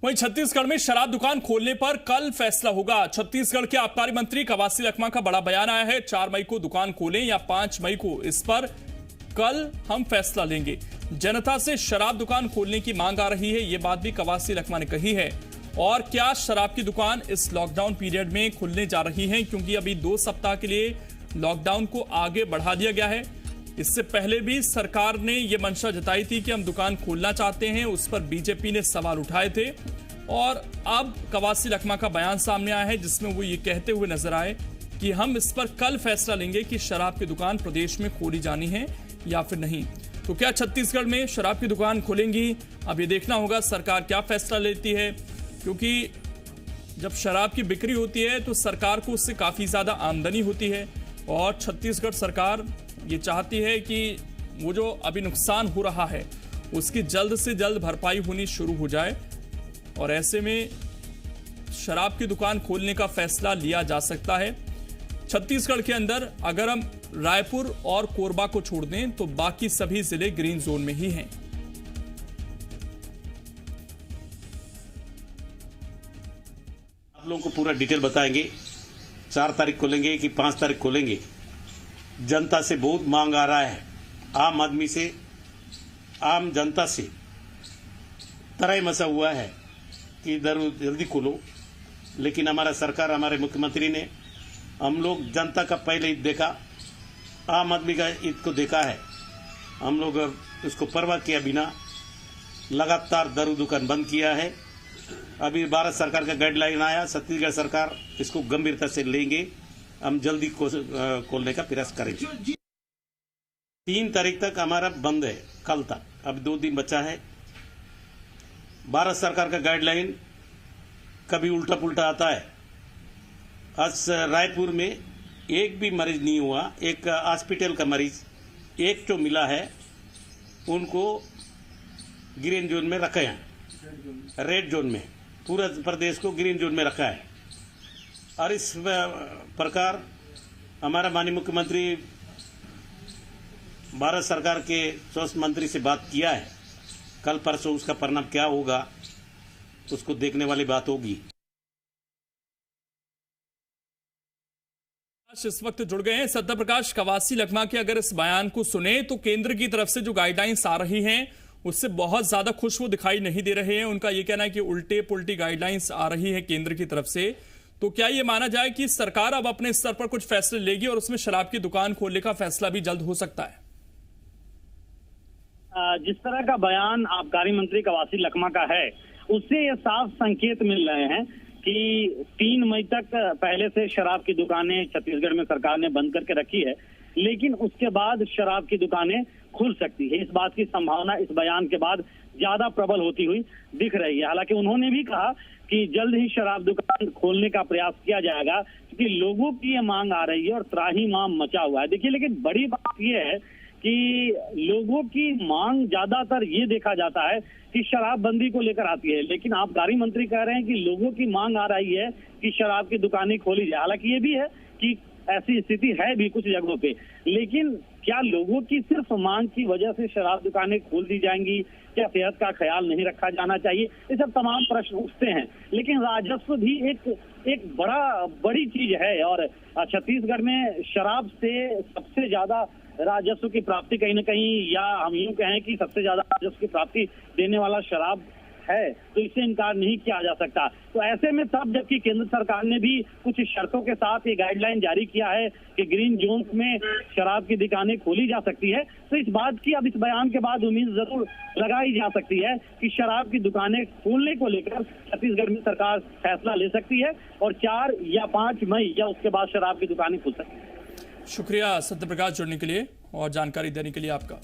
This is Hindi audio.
वहीं छत्तीसगढ़ में शराब दुकान खोलने पर कल फैसला होगा। छत्तीसगढ़ के आबकारी मंत्री कवासी लखमा का बड़ा बयान आया है। 4 मई को दुकान खोलें या 5 मई को, इस पर कल हम फैसला लेंगे। जनता से शराब दुकान खोलने की मांग आ रही है, यह बात भी कवासी लखमा ने कही है। और क्या शराब की दुकान इस लॉकडाउन पीरियड में खुलने जा रही है, क्योंकि अभी 2 सप्ताह के लिए लॉकडाउन को आगे बढ़ा दिया गया है। इससे पहले भी सरकार ने यह मंशा जताई थी कि हम दुकान खोलना चाहते हैं, उस पर बीजेपी ने सवाल उठाए थे। और अब कवासी लखमा का बयान सामने आया है, जिसमें वो ये कहते हुए नजर आए कि हम इस पर कल फैसला लेंगे कि शराब की दुकान प्रदेश में खोली जानी है या फिर नहीं। तो क्या छत्तीसगढ़ में शराब की दुकान खोलेंगी? अब ये देखना होगा सरकार क्या फैसला लेती है, क्योंकि जब शराब की बिक्री होती है तो सरकार को उससे काफी ज्यादा आमदनी होती है। और छत्तीसगढ़ सरकार ये चाहती है कि वो जो अभी नुकसान हो रहा है उसकी जल्द से जल्द भरपाई होनी शुरू हो जाए, और ऐसे में शराब की दुकान खोलने का फैसला लिया जा सकता है। छत्तीसगढ़ के अंदर अगर हम रायपुर और कोरबा को छोड़ दें तो बाकी सभी जिले ग्रीन जोन में ही हैं। आप लोगों को पूरा डिटेल बताएंगे। 4 तारीख खोलेंगे कि 5 तारीख खोलेंगे। जनता से बहुत मांग आ रहा है, आम आदमी से, आम जनता से तराई मचा हुआ है कि इधर जल्दी खोलो। लेकिन हमारा सरकार, हमारे मुख्यमंत्री ने हम लोग जनता का पहले हित देखा, आम आदमी का हित को देखा है। हम लोग उसको परवाह किया बिना लगातार दारू दुकान बंद किया है। अभी भारत सरकार का गाइडलाइन आया, छत्तीसगढ़ सरकार इसको गंभीरता से लेंगे। हम जल्दी खोलने का प्रयास करेंगे। 3 तारीख तक हमारा बंद है, कल तक। अब 2 दिन बचा है। भारत सरकार का गाइडलाइन कभी उल्टा पुल्टा आता है। आज रायपुर में एक भी मरीज नहीं हुआ। एक हॉस्पिटल का मरीज एक जो मिला है, उनको ग्रीन जोन में रखा है, रेड जोन में। पूरा प्रदेश को ग्रीन जोन में रखा है। और इस प्रकार हमारा माननीय मुख्यमंत्री भारत सरकार के स्वास्थ्य मंत्री से बात किया है। कल परसों उसका परिणाम क्या होगा उसको देखने वाली बात होगी। इस वक्त जुड़ गए हैं सत्य प्रकाश। कवासी लखमा के अगर इस बयान को सुने तो केंद्र की तरफ से जो गाइडलाइंस आ रही हैं उससे बहुत ज्यादा खुश वो दिखाई नहीं दे रहे हैं। उनका ये कहना है कि उल्टे पुल्टी गाइडलाइंस आ रही है केंद्र की तरफ से। तो क्या ये माना जाए कि सरकार अब अपने स्तर पर कुछ फैसले लेगी और उसमें शराब की दुकान खोलने का फैसला भी जल्द हो सकता है? जिस तरह का बयान आबकारी मंत्री कवासी लखमा का है, उससे ये साफ संकेत मिल रहे हैं कि 3 मई तक पहले से शराब की दुकानें छत्तीसगढ़ में सरकार ने बंद करके रखी है, लेकिन उसके बाद शराब की दुकानें खुल सकती है। इस बात की संभावना इस बयान के बाद ज्यादा प्रबल होती हुई दिख रही है। हालांकि उन्होंने भी कहा कि जल्द ही शराब दुकान खोलने का प्रयास किया जाएगा, क्योंकि लोगों की ये मांग आ रही है और त्राहिमाम मचा हुआ है। देखिए, लेकिन बड़ी बात यह है कि लोगों की मांग ज्यादातर ये देखा जाता है कि शराबबंदी को लेकर आती है, लेकिन आबकारी मंत्री कह रहे हैं कि लोगों की मांग आ रही है कि शराब की दुकानें खोली जाए। हालांकि ये भी है कि ऐसी स्थिति है भी कुछ जगहों पे, लेकिन क्या लोगों की सिर्फ मांग की वजह से शराब दुकानें खोल दी जाएंगी? क्या सेहत का ख्याल नहीं रखा जाना चाहिए? ये सब तमाम प्रश्न उठते हैं। लेकिन राजस्व भी एक बड़ी चीज है, और छत्तीसगढ़ में शराब से सबसे ज्यादा राजस्व की प्राप्ति कहीं ना कहीं, या हम यूं कहें कि सबसे ज्यादा राजस्व की प्राप्ति देने वाला शराब है, तो इससे इनकार नहीं किया जा सकता। तो ऐसे में तब जबकि केंद्र सरकार ने भी कुछ शर्तों के साथ ये गाइडलाइन जारी किया है कि ग्रीन जोन में शराब की दुकानें खोली जा सकती है, तो इस बात की अब इस बयान के बाद उम्मीद जरूर लगाई जा सकती है कि शराब की दुकानें खोलने को लेकर छत्तीसगढ़ में सरकार फैसला ले सकती है और 4 या 5 मई या उसके बाद शराब की दुकानें खुल सकती है। शुक्रिया सत्य प्रकाश जुड़ने के लिए और जानकारी देने के लिए आपका।